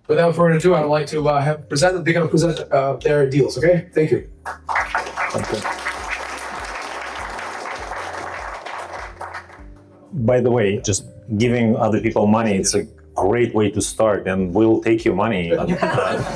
without further ado, I'd like to have presented. They're going to present their deals. Okay, thank you. By the way, just giving other people money, it's a great way to start, and we'll take your money.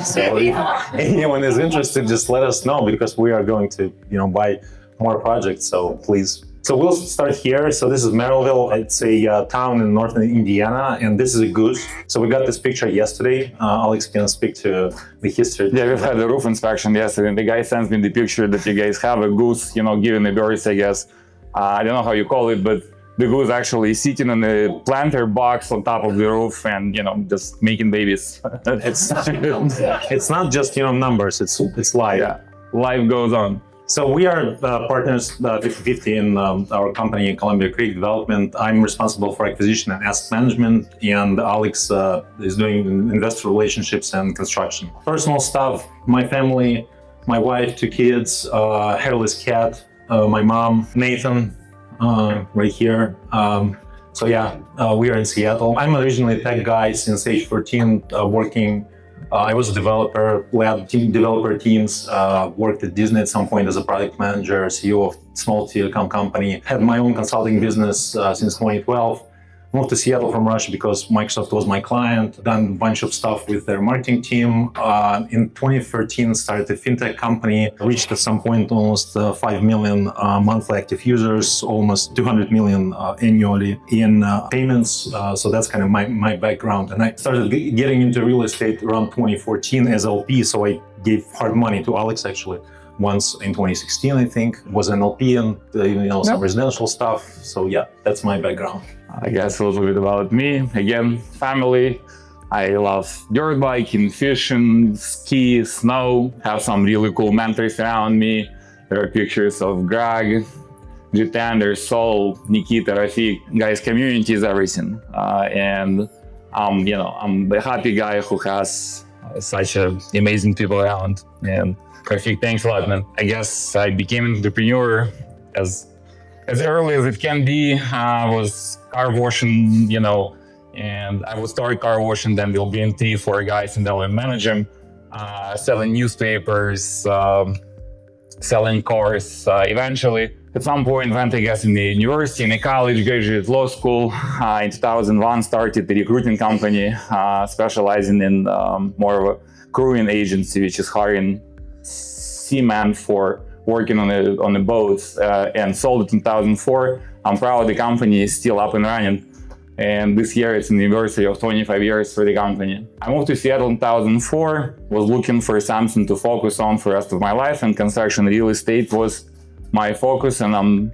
So if anyone is interested, just let us know, because we are going to, buy more projects. So please. So we'll start here. So this is Merrillville. It's a town in northern Indiana, and this is a goose. So we got this picture yesterday. Alex can speak to the history. Yeah, we've had a roof inspection yesterday, and the guy sends me the picture that you guys have a goose, giving the birds, I guess. I don't know how you call it, but the goose actually sitting on a planter box on top of the roof and, just making babies. It's not just, numbers, it's life. Yeah, life goes on. So we are partners 50-50 in our company, Columbia Creek Development. I'm responsible for acquisition and asset management, and Alex is doing investor relationships and construction. Personal stuff, my family, my wife, 2 kids, hairless cat, my mom, Nathan, right here. So yeah, we are in Seattle. I'm originally a tech guy since age 14, working. I was a developer, led developer teams, worked at Disney at some point as a product manager, CEO of a small telecom company, had my own consulting business since 2012. Moved to Seattle from Russia because Microsoft was my client, done a bunch of stuff with their marketing team. In 2013, started a fintech company, reached at some point almost 5 million monthly active users, almost 200 million annually in payments. So that's kind of my background. And I started getting into real estate around 2014 as LP. So I gave hard money to Alex actually. Once in 2016, I think, was an LP and some residential stuff. So yeah, that's my background. I guess a little bit about me. Again, family. I love dirt biking, fishing, ski, snow. Have some really cool mentors around me. There are pictures of Greg, Jitander, Sol, Nikita, Rafik. Guys, community is everything. And I'm the happy guy who has such amazing people around. And Rafik, thanks a lot, man. I guess I became an entrepreneur as early as it can be. I was car washing, and I would start car washing, then there'll be 3-4 guys and they'll manage them, selling newspapers, selling cars. Eventually, at some point, went, I guess, in the university, in a college, graduated law school. In 2001, started the recruiting company, specializing in more of a crewing agency, which is hiring seamen for working on the boats, and sold it in 2004. I'm proud the company is still up and running. And this year it's an anniversary of 25 years for the company. I moved to Seattle in 2004, was looking for something to focus on for the rest of my life, and construction real estate was my focus, and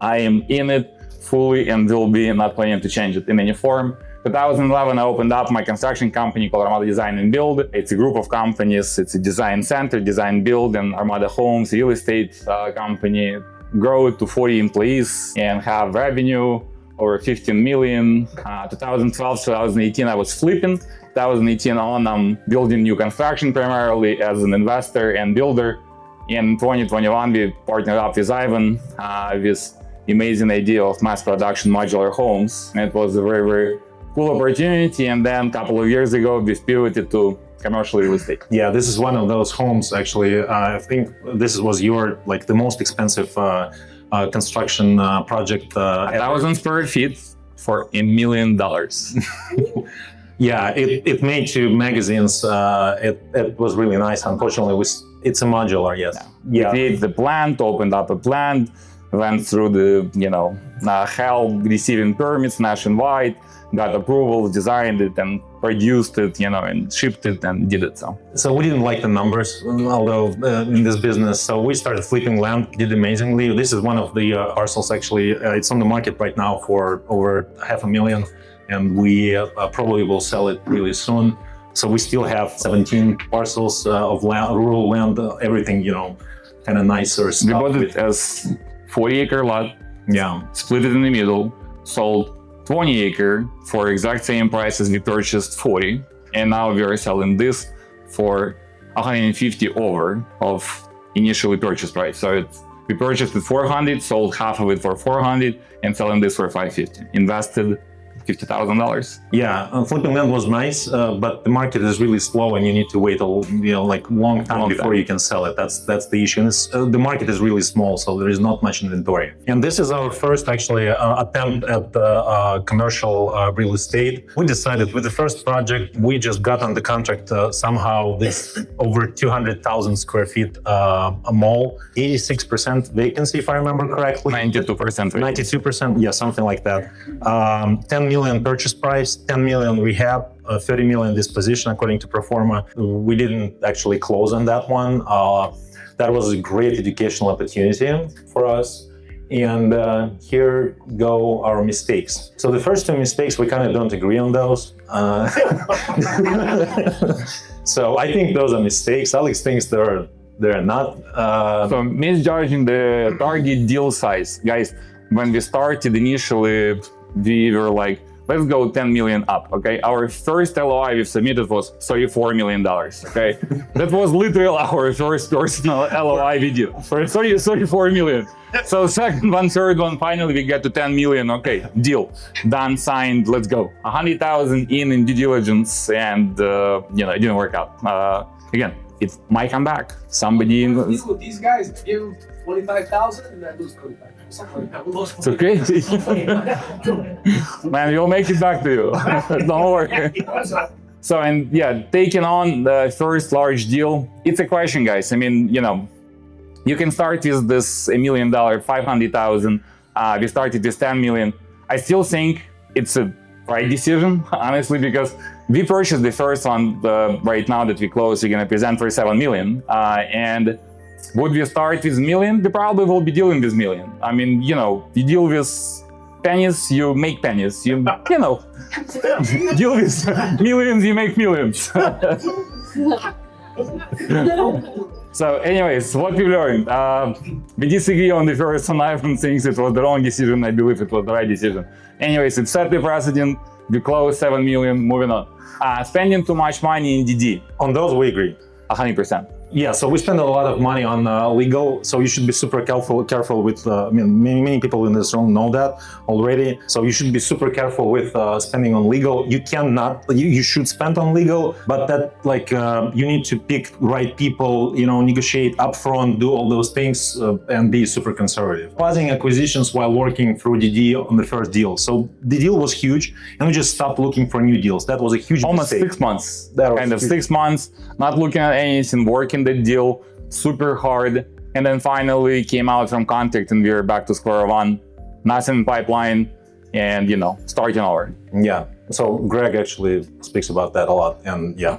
I am in it fully and will be not planning to change it in any form. 2011, I opened up my construction company called Armada Design and Build. It's a group of companies. It's a design center, design build, and Armada Homes, real estate company. Grow it to 40 employees and have revenue over 15 million. 2012, 2018, I was flipping. 2018 on, I'm building new construction primarily as an investor and builder. In 2021, we partnered up with Ivan with amazing idea of mass production modular homes. And it was a very, very cool opportunity, and then a couple of years ago we pivoted to commercial real estate. Yeah, this is one of those homes actually. I think this was your the most expensive construction project. 1,000 square feet for $1 million. Yeah, it made 2 magazines. It was really nice. Unfortunately, it's a modular, yes. Yeah. We created the plant, opened up a plant, went through the hell receiving permits nationwide, got approval, designed it, and produced it, and shipped it and did it. So we didn't like the numbers, although in this business. So we started flipping land, did amazingly. This is one of the parcels actually. It's on the market right now for over $500,000, and we probably will sell it really soon. So we still have 17 parcels of land, rural land, everything, kind of nicer stuff. We bought it as 40-acre lot. Yeah. Split it in the middle, sold 20 acre for exact same price as we purchased 40, and now we are selling this for 150 over of initially purchase price. So we purchased it 400, sold half of it for 400, and selling this for 550. Invested $50,000. Yeah, flipping land was nice, but the market is really slow, and you need to wait long time before you can sell it. That's the issue. And the market is really small, so there is not much inventory. And this is our first actually attempt at commercial real estate. We decided with the first project, we just got on the contract somehow this over 200,000 square feet a mall, 86% vacancy if I remember correctly. 92%. Right? 92%, yeah, something like that. 10 million purchase price, 10 million rehab, 30 million disposition according to pro forma. We didn't actually close on that one. That was a great educational opportunity for us. And here go our mistakes. So the first two mistakes, we kind of don't agree on those. So I think those are mistakes. Alex thinks they're not. So misjudging the target deal size. Guys, when we started initially, we were like, let's go 10 million up, okay? Our first LOI we submitted was $34 million, okay? That was literally our first personal LOI we did. 34 million. So second one, third one, finally we get to 10 million, okay, deal. Done, signed, let's go. 100,000 in due diligence, and it didn't work out. Again, it might come back. Somebody... With these guys, give 25,000 and then lose 25,000. It's okay. Man, we'll make it back to you. Don't worry. So, and yeah, taking on the first large deal, it's a question, guys. I mean, you can start with this $1 million, 500,000. We started with 10 million. I still think it's a right decision, honestly, because we purchased the first one right now that we closed. We're going to present for 7 million. And would we start with million? We probably will be dealing with million. I mean, you deal with pennies, you make pennies. You deal with millions, you make millions. So anyways, what we learned, we disagree on the first one. Ivan thinks it was the wrong decision. I believe it was the right decision. Anyways, it set the precedent. We closed 7 million, moving on. Spending too much money in DD. On those, we agree. 100%. Yeah, so we spend a lot of money on legal, so you should be super careful with, many people in this room know that already, so you should be super careful with spending on legal. You should spend on legal, but that you need to pick right people, negotiate upfront, do all those things, and be super conservative. Pausing acquisitions while working through DD on the first deal. So the deal was huge, and we just stopped looking for new deals. That was a huge almost mistake. 6 months. Kind of 6 months, not looking at anything, working the deal super hard, and then finally came out from contract and we were back to square one, nothing in pipeline, and starting over. Yeah, so Greg actually speaks about that a lot, and yeah.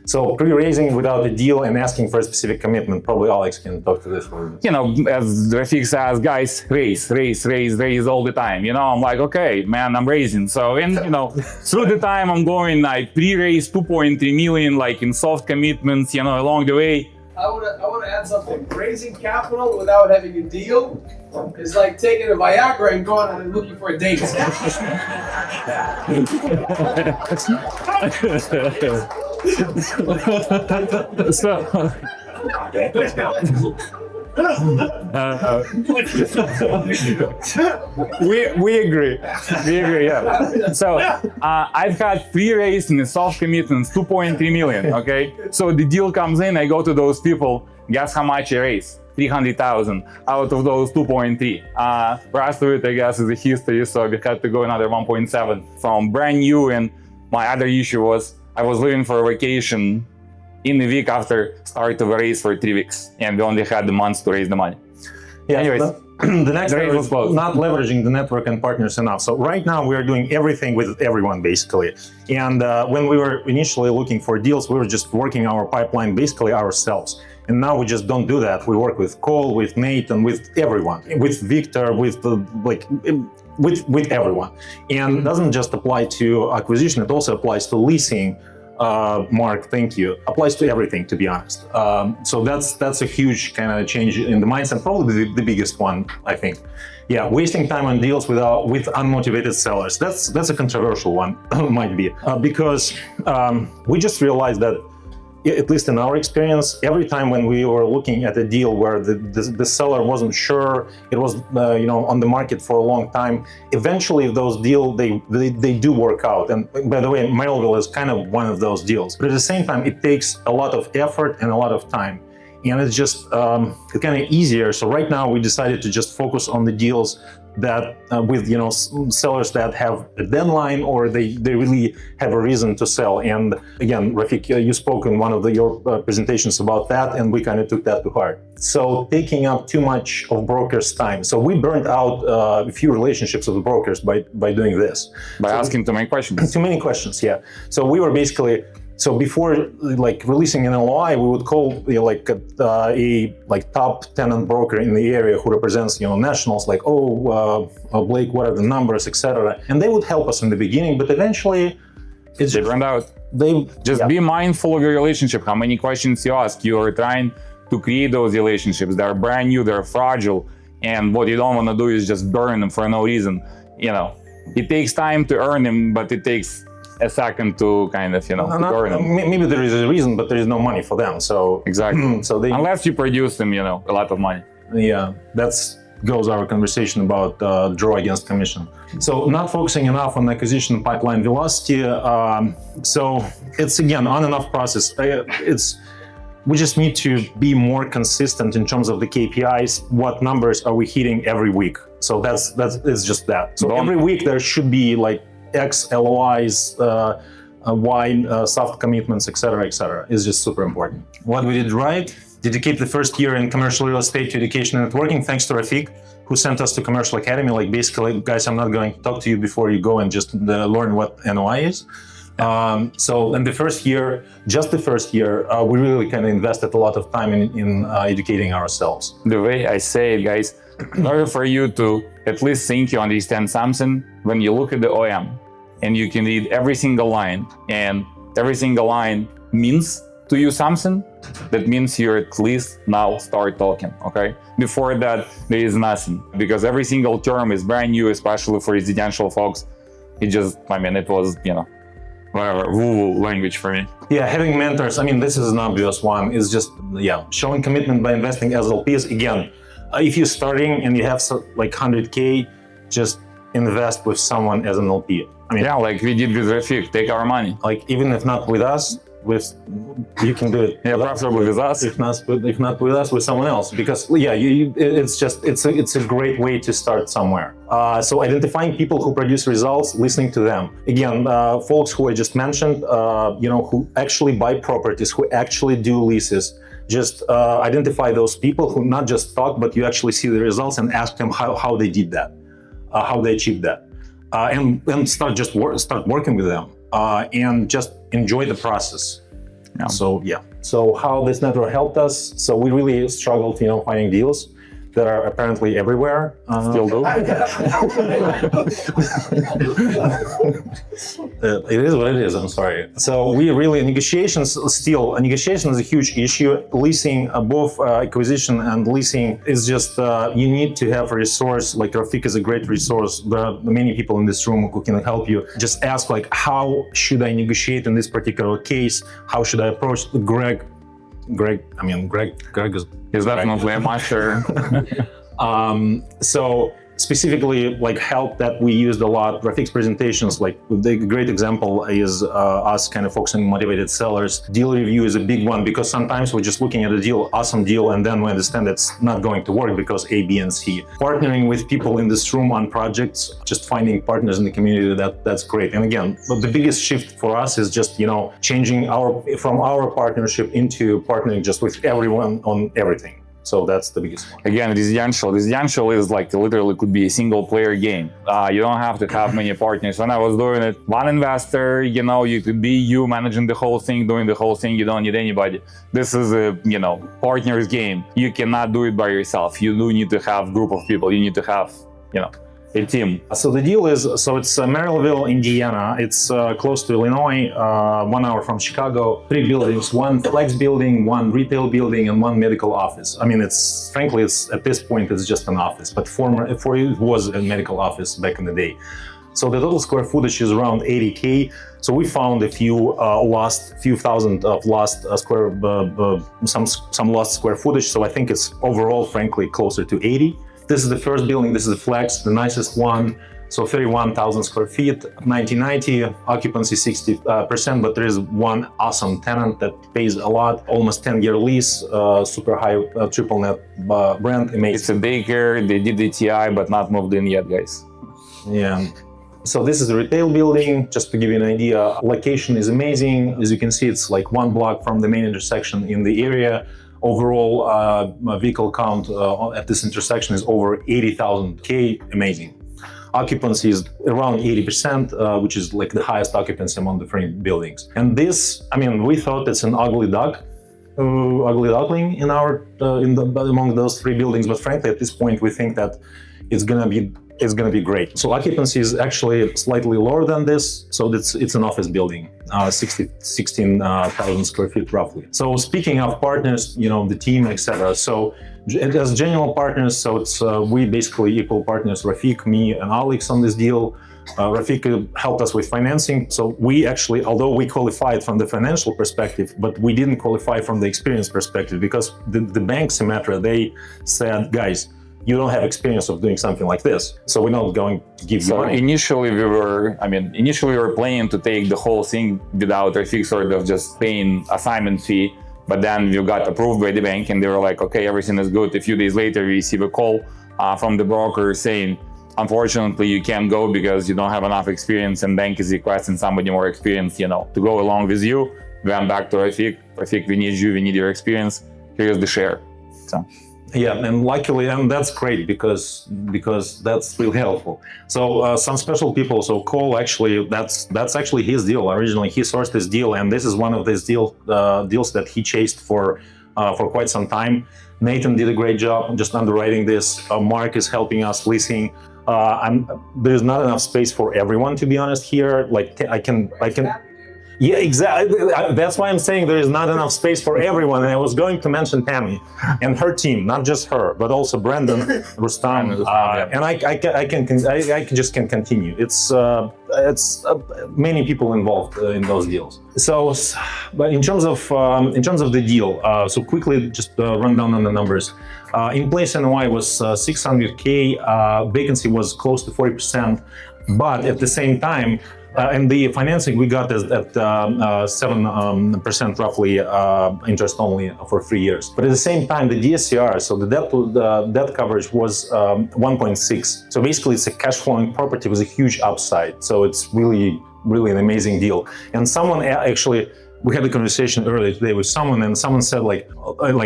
So pre-raising without a deal and asking for a specific commitment, probably Alex can talk to this a little bit. As Rafik says, guys, raise all the time. I'm like, okay, man, I'm raising. So, and through the time I'm going, I pre-raise 2.3 million, in soft commitments, along the way. I want to add something. Raising capital without having a deal is like taking a Viagra and going out and looking for a date. We agree. Yeah. So I've had pre-raised in the soft commitments 2.3 million. Okay. So the deal comes in. I go to those people. Guess how much I raised? 300,000 out of those 2.3. Rest of it, I guess, is a history. So we had to go another 1.7 from brand new. And my other issue was I was leaving for a vacation in the week after start of a race for 3 weeks, and we only had the months to raise the money. Yeah, anyways, the next step is not leveraging the network and partners enough. So right now we are doing everything with everyone basically. And when we were initially looking for deals, we were just working our pipeline basically ourselves. And now we just don't do that. We work with Cole, with Nate, and with everyone, with Victor, with everyone. And it doesn't just apply to acquisition, it also applies to leasing. Mark, thank you. Applies to everything, to be honest. So that's a huge kind of change in the mindset, probably the biggest one, I think. Yeah, wasting time on deals with unmotivated sellers. That's a controversial one, might be, because we just realized that at least in our experience, every time when we were looking at a deal where the seller wasn't sure, it was on the market for a long time, eventually those deals, they do work out. And by the way, Merrillville is kind of one of those deals. But at the same time, it takes a lot of effort and a lot of time. And it's just kind of easier. So right now we decided to just focus on the deals that with sellers that have a deadline or they really have a reason to sell. And again, Rafik, you spoke in one of your presentations about that, and we kind of took that to heart. So taking up too much of brokers' time. So we burned out a few relationships with brokers by doing this. By asking too many questions. Too many questions, yeah. So we were basically, so before releasing an LOI, we would call a top tenant broker in the area who represents nationals, like Blake, what are the numbers, etc. And they would help us in the beginning, but eventually it's They burned out. Be mindful of your relationship. How many questions you ask? You are trying to create those relationships. They're brand new, they're fragile, and what you don't want to do is just burn them for no reason. It takes time to earn them, but it takes a second to kind of, earn them. Maybe there is a reason, but there is no money for them. So exactly. So unless you produce them, a lot of money. Yeah, goes our conversation about draw against commission. So not focusing enough on acquisition pipeline velocity. So it's again on and off process. We just need to be more consistent in terms of the KPIs. What numbers are we hitting every week? So it's just that. So every week there should be like X LOIs, Y soft commitments, etc., etc. is just super important. What we did right? Did you keep the first year in commercial real estate to education and networking? Thanks to Rafik, who sent us to Commercial Academy. Like basically, guys, I'm not going to talk to you before you go and just learn what NOI is. So in the first year, we really kind of invested a lot of time in educating ourselves. The way I say it, guys, in order for you to at least think you understand something, when you look at the OM and you can read every single line, and every single line means to you something, that means you at least now start talking, okay? Before that, there is nothing, because every single term is brand new, especially for residential folks. It was, whatever, woo-woo language for me. Yeah, having mentors, this is an obvious one, is just, showing commitment by investing as LPs. Again, if you're starting and you have like 100K, just invest with someone as an LP. Like we did with Rafik, take our money. Like even if not with us, you can do it. Yeah, preferably with us. If not with us, with someone else, because it's a great way to start somewhere. So identifying people who produce results, listening to them. Again, folks who I just mentioned, who actually buy properties, who actually do leases. Just identify those people who not just talk, but you actually see the results and ask them how they did that, how they achieved that, and start working with them. And just enjoy the process. Yeah. So how this network helped us? So we really struggled, finding deals that are apparently everywhere. Still do. It is what it is. I'm sorry. So we really negotiation is a huge issue. Leasing, both acquisition and leasing, is just you need to have a resource. Like Rafik is a great resource. There are many people in this room who can help you. Just ask how should I negotiate in this particular case? How should I approach Greg is definitely a master. So specifically, help that we used a lot. Rafik's presentations, the great example is us kind of focusing on motivated sellers. Deal review is a big one, because sometimes we're just looking at a deal, awesome deal, and then we understand it's not going to work because A, B, and C. Partnering with people in this room on projects, just finding partners in the community, that's great. And again, the biggest shift for us is just, changing from our partnership into partnering just with everyone on everything. So that's the biggest one. Again, residential is literally could be a single player game. You don't have to have many partners. When I was doing it, one investor, you could be you managing the whole thing, doing the whole thing. You don't need anybody. This is a, partners game. You cannot do it by yourself. You do need to have a group of people. You need to have, a team. So the deal is, it's Merrillville, Indiana. It's close to Illinois, 1 hour from Chicago. 3 buildings, 1 flex building, 1 retail building, and 1 medical office. It's at this point, it's just an office, but it was a medical office back in the day. So the total square footage is around 80K. So we found a few thousand of lost some lost square footage. So I think it's overall, frankly, closer to 80. This is the first building. This is the flex, the nicest one. So 31,000 square feet, 1990, occupancy 60%, but there is one awesome tenant that pays a lot, almost 10-year lease, super high triple net rent, amazing. It's a daycare, they did the TI, but not moved in yet, guys. Yeah. So this is a retail building, just to give you an idea. Location is amazing. As you can see, it's like one block from the main intersection in the area. Overall vehicle count at this intersection is over 80,000 K, amazing. Occupancy is around 80%, which is like the highest occupancy among the three buildings. And this, I mean, we thought it's an ugly duckling in among those three buildings, but frankly, at this point, we think that it's gonna be great. So occupancy is actually slightly lower than this, so it's an office building, 16,000 square feet roughly. So speaking of partners, the team, etc. So as general partners, so it's we basically equal partners, Rafik, me, and Alex on this deal. Rafik helped us with financing. So we actually, although we qualified from the financial perspective, but we didn't qualify from the experience perspective because the bank, Symmetra, they said, guys, you don't have experience of doing something like this, so we're not going to give you money. Initially we were planning to take the whole thing without Rafik sort of just paying assignment fee, but then we got approved by the bank and they were like, okay, everything is good. A few days later, we receive a call from the broker saying, unfortunately, you can't go because you don't have enough experience and bank is requesting somebody more experienced, to go along with you. We went back to Rafik. Rafik, we need you, we need your experience. Here's the share. So. Yeah, and luckily, and that's great because that's really helpful. So some special people. So Cole, actually, that's actually his deal. Originally, he sourced this deal, and this is one of these deals that he chased for quite some time. Nathan did a great job just underwriting this. Mark is helping us leasing. There's not enough space for everyone, to be honest. Here, like I can. Yeah, exactly. That's why I'm saying there is not enough space for everyone. And I was going to mention Tammy and her team, not just her, but also Brandon, Rustam, and I just can continue. It's many people involved in those deals. So, but in terms of the deal, so quickly just run down on the numbers. In place NOI was 600K. Vacancy was close to 40%, but at the same time. And the financing we got is at 7% roughly interest only for 3 years. But at the same time, the DSCR, so the debt coverage was 1.6. So basically, it's a cash flowing property with a huge upside. So it's really, really an amazing deal. And someone actually, we had a conversation earlier today with someone, and someone said like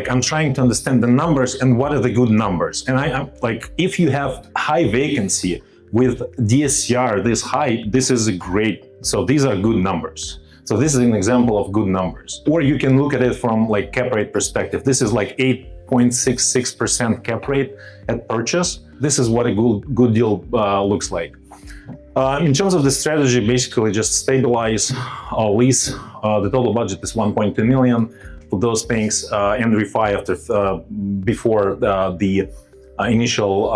I'm trying to understand the numbers and what are the good numbers. And I'm like, if you have high vacancy, with DSCR this high, this is great. So these are good numbers. So this is an example of good numbers. Or you can look at it from like cap rate perspective. This is like 8.66% cap rate at purchase. This is what a good deal looks like. In terms of the strategy, basically just stabilize lease. The total budget is 1.2 million for those things and refi before the initial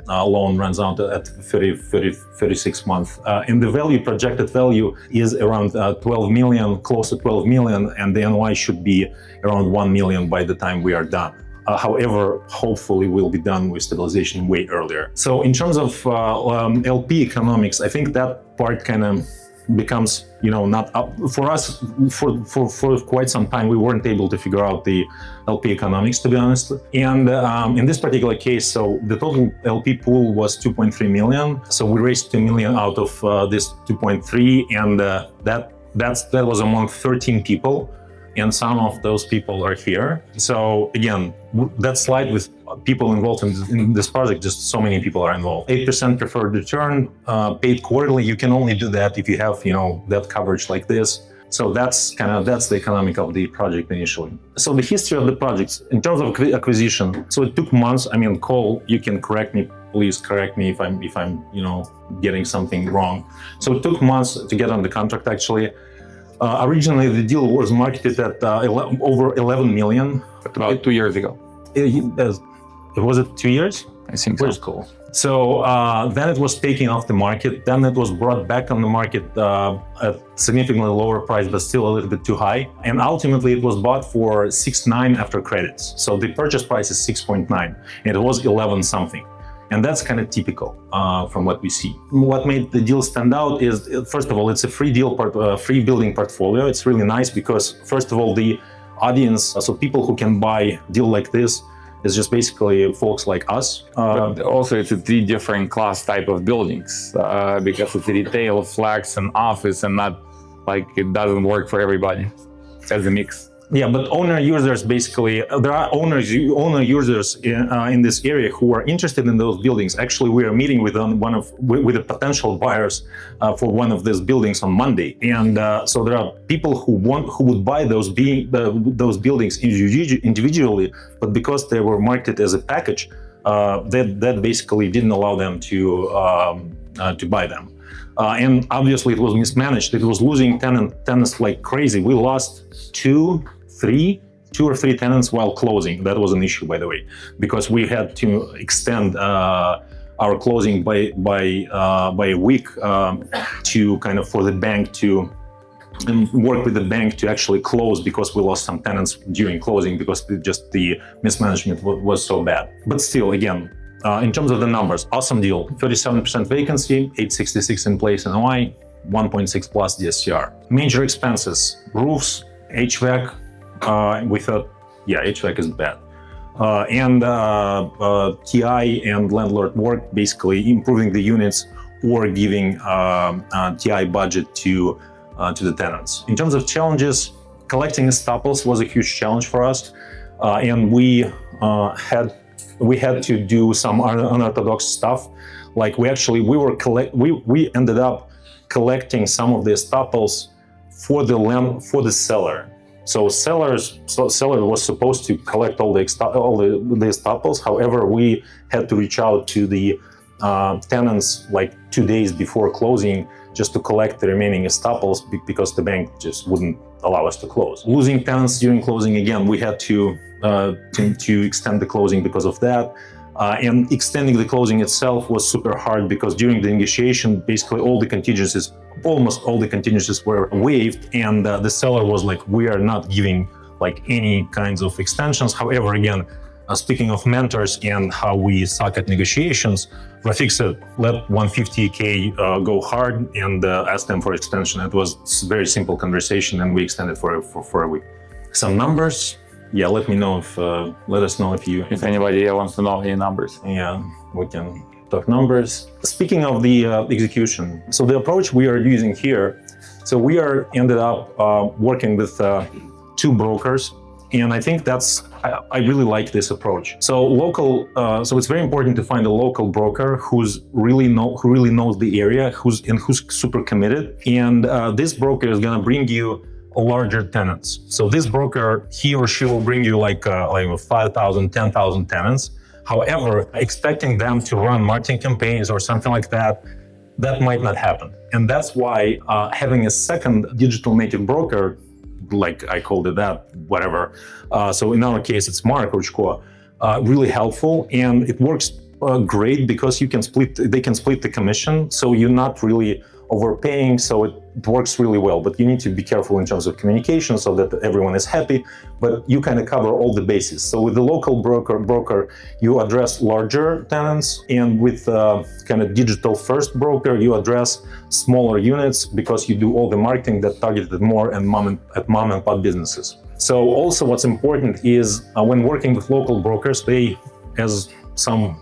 loan runs out at 36 months. And the projected value is around 12 million, close to 12 million, and the NOI should be around 1 million by the time we are done. However, hopefully we'll be done with stabilization way earlier. So in terms of LP economics, I think that part kind of becomes, not up for us. For quite some time, we weren't able to figure out the LP economics, to be honest. And in this particular case, so the total LP pool was 2.3 million. So we raised 2 million out of this 2.3, and that was among 13 people. And some of those people are here. So again, that slide with people involved in this project, just so many people are involved. 8% preferred return, paid quarterly. You can only do that if you have, debt coverage like this. So that's the economic of the project initially. So the history of the projects in terms of acquisition. So it took months. I mean, Cole, you can correct me. Please correct me if I'm getting something wrong. So it took months to get on the contract actually. Originally, the deal was marketed at over 11 million. About 2 years ago. Was it 2 years? I think so. Which is cool. So then it was taken off the market. Then it was brought back on the market at significantly lower price, but still a little bit too high. And ultimately, it was bought for 6.9 after credits. So the purchase price is 6.9, and it was 11 something. And that's kind of typical from what we see. What made the deal stand out is, first of all, it's a free building portfolio. It's really nice because, first of all, the audience, so people who can buy a deal like this, is just basically folks like us. But also, it's a 3 different class type of buildings because it's retail, flex, and office, and not like it doesn't work for everybody as a mix. Yeah, but owner users basically, there are owner users in this area who are interested in those buildings. Actually, we are meeting with with the potential buyers for one of these buildings on Monday, and so there are people who would buy those buildings individually, but because they were marketed as a package, that basically didn't allow them to buy them. And obviously, it was mismanaged. It was losing tenants like crazy. We lost two or three tenants while closing. That was an issue, by the way, because we had to extend our closing by a week to kind of for the bank to work with the bank to actually close, because we lost some tenants during closing because the mismanagement was so bad. But still, again, in terms of the numbers, awesome deal. 37% vacancy, 866 in place NOI, 1.6 plus DSCR. Major expenses, roofs, HVAC. We thought, yeah, HVAC is bad. And TI and landlord work, basically improving the units or giving TI budget to the tenants. In terms of challenges, collecting estoppels was a huge challenge for us, and we had to do some unorthodox stuff. Like we ended up collecting some of the estoppels for the seller. So seller was supposed to collect all the estoppels. However, we had to reach out to the tenants like 2 days before closing just to collect the remaining estoppels because the bank just wouldn't allow us to close. Losing tenants during closing, again, we had to extend the closing because of that. And extending the closing itself was super hard because during the negotiation, basically almost all the contingencies were waived, and the seller was like, we are not giving like any kinds of extensions. However, again, speaking of mentors and how we suck at negotiations, Rafik said, let 150K go hard and ask them for extension. It was a very simple conversation, and we extended for a week. Some numbers. Yeah, let us know if anybody wants to know any numbers. Yeah, we can talk numbers. Speaking of the execution, so the approach we are using here, so we ended up working with 2 brokers, and I think I really like this approach. So so it's very important to find a local broker who really knows the area, who's super committed, and this broker is gonna bring you larger tenants. So this broker, he or she will bring you like 5,000, 10,000 tenants. However, expecting them to run marketing campaigns or something like that might not happen. And that's why having a second digital native broker, like I called it that, whatever. So in our case, it's Mark Ruchko, really helpful, and it works great because they can split the commission. So you're not really overpaying, so it works really well. But you need to be careful in terms of communication so that everyone is happy, but you kind of cover all the bases. So with the local broker, you address larger tenants, and with kind of digital first broker, you address smaller units because you do all the marketing that targeted more at mom and pop businesses. So also what's important is when working with local brokers, they, as some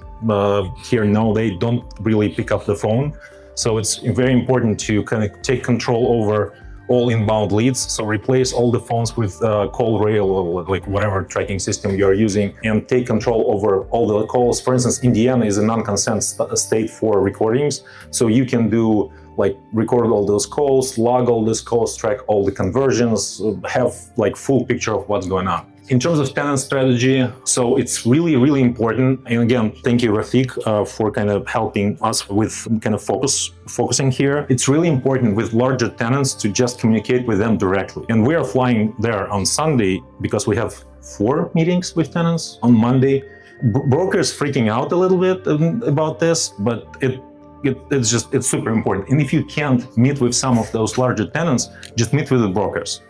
here know, they don't really pick up the phone. So it's very important to kind of take control over all inbound leads. So replace all the phones with CallRail or like whatever tracking system you are using, and take control over all the calls. For instance, Indiana is a non-consent state for recordings. So you can do like record all those calls, log all those calls, track all the conversions, have like full picture of what's going on. In terms of tenant strategy, so it's really, really important. And again, thank you, Rafik, for kind of helping us with kind of focusing here. It's really important with larger tenants to just communicate with them directly. And we are flying there on Sunday because we have 4 meetings with tenants on Monday. Brokers freaking out a little bit about this, but it's super important. And if you can't meet with some of those larger tenants, just meet with the brokers.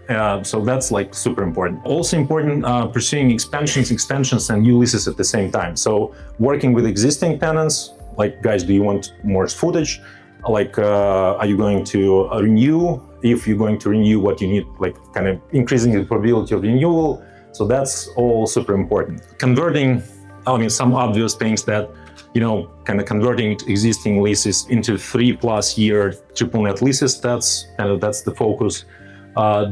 So that's like super important. Also important, pursuing extensions, and new leases at the same time. So working with existing tenants, like, guys, do you want more footage? Like, are you going to renew? If you're going to renew, what you need, like kind of increasing the probability of renewal. So that's all super important. Converting, some obvious things that, kind of converting existing leases into 3+ year triple net leases. That's the focus.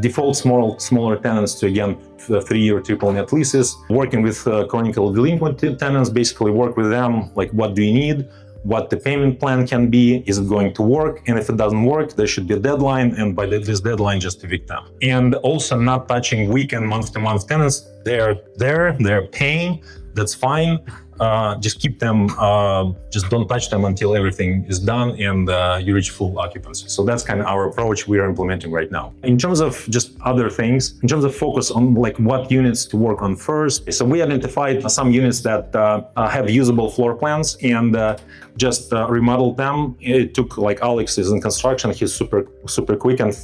Default smaller tenants to, again, 3-year triple net leases. Working with chronicle delinquent tenants, basically work with them, like, what do you need? What the payment plan can be, is it going to work? And if it doesn't work, there should be a deadline, and by this deadline, just evict them. And also not touching week and month-to-month tenants. They're there, they're paying, that's fine. Just keep them, just don't touch them until everything is done and you reach full occupancy. So that's kind of our approach we are implementing right now. In terms of just other things, in terms of focus on like what units to work on first. So we identified some units that have usable floor plans and just remodeled them. It took, like, Alex is in construction, he's super quick, and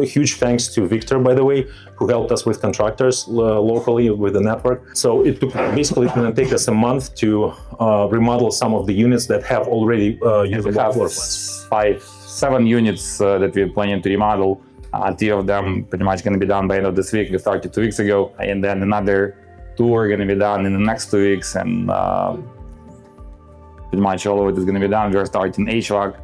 huge thanks to Victor, by the way, who helped us with contractors locally with the network. So it took, basically, it's going to take us a month to remodel some of the units that have already usable floor plans. 7 units that we're planning to remodel. 3 of them pretty much going to be done by end of this week. We started 2 weeks ago, and then another 2 are going to be done in the next 2 weeks, and pretty much all of it is going to be done. We're starting HVAC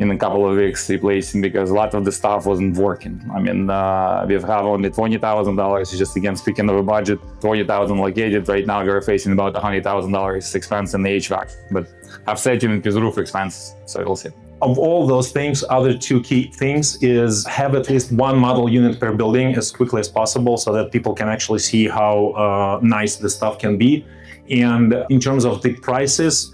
in a couple of weeks, replacing, because a lot of the stuff wasn't working. We've have only $20,000, just, again, speaking of a budget, $20,000 located. Right now we're facing about $100,000 expense in the HVAC, but I've set it with roof expense, so we'll see. Of all those things, other 2 key things is have at least 1 model unit per building as quickly as possible, so that people can actually see how nice the stuff can be. And in terms of the prices,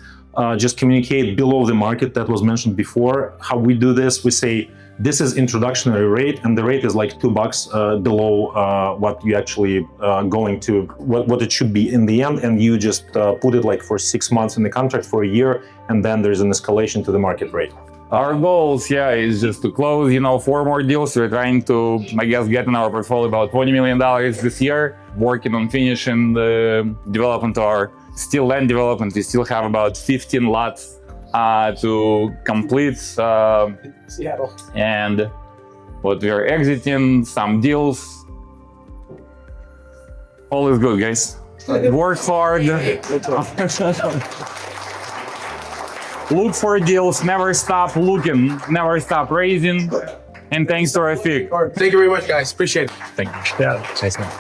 just communicate below the market that was mentioned before. How we do this, we say this is introductory rate, and the rate is like $2 below what you actually going to, what it should be in the end, and you just put it like for 6 months in the contract, for a year, and then there's an escalation to the market rate. Our goals, is just to close, 4 more deals. We're trying to, get in our portfolio about $20 million this year. Working on finishing the development, or still land development. We still have about 15 lots to complete. Seattle. And what we are exiting, some deals. All is good, guys. Work hard. Look for deals, never stop looking, never stop raising. And thanks to Rafik. Thank you very much, guys. Appreciate it. Thank you. Yeah, nice man.